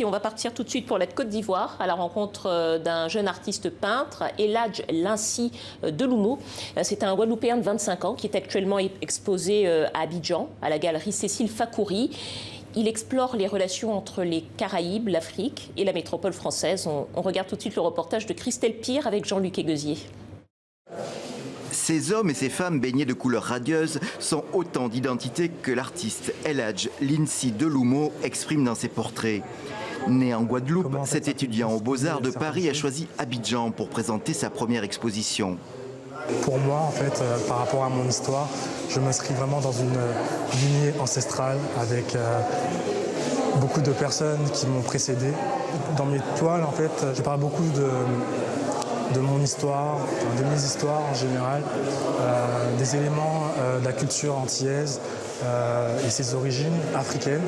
Et on va partir tout de suite pour la Côte d'Ivoire à la rencontre d'un jeune artiste peintre, Eladj Lincy Deloumo. C'est un Guadeloupéen de 25 ans qui est actuellement exposé à Abidjan, à la galerie Cécile Fakhouri. Il explore les relations entre les Caraïbes, l'Afrique et la métropole française. On regarde tout de suite le reportage de Christelle Pire avec Jean-Luc Eguezier. Ces hommes et ces femmes baignés de couleurs radieuses sont autant d'identités que l'artiste Eladj Lincy Deloumo exprime dans ses portraits. Né en Guadeloupe, cet étudiant aux Beaux-Arts de Paris a choisi Abidjan pour présenter sa première exposition. Pour moi, en fait, par rapport à mon histoire, je m'inscris vraiment dans une lignée ancestrale avec beaucoup de personnes qui m'ont précédé. Dans mes toiles, en fait, je parle beaucoup de mon histoire, de mes histoires en général, des éléments de la culture antillaise et ses origines africaines.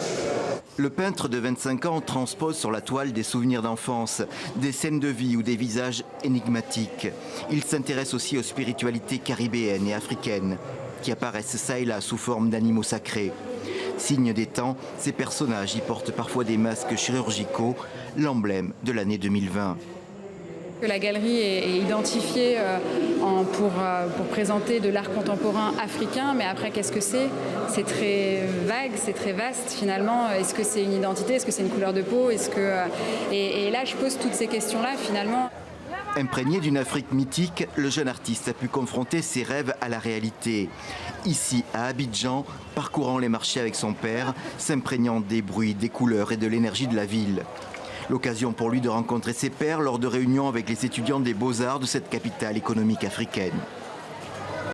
Le peintre de 25 ans transpose sur la toile des souvenirs d'enfance, des scènes de vie ou des visages énigmatiques. Il s'intéresse aussi aux spiritualités caribéennes et africaines, qui apparaissent ça et là sous forme d'animaux sacrés. Signe des temps, ces personnages y portent parfois des masques chirurgicaux, l'emblème de l'année 2020. La galerie est identifiée pour présenter de l'art contemporain africain, mais après qu'est-ce que c'est? C'est très vague, c'est très vaste finalement. Est-ce que c'est une identité? Est-ce que c'est une couleur de peau? Et là je pose toutes ces questions-là finalement. Imprégné d'une Afrique mythique, le jeune artiste a pu confronter ses rêves à la réalité. Ici, à Abidjan, parcourant les marchés avec son père, s'imprégnant des bruits, des couleurs et de l'énergie de la ville. L'occasion pour lui de rencontrer ses pairs lors de réunions avec les étudiants des Beaux-Arts de cette capitale économique africaine.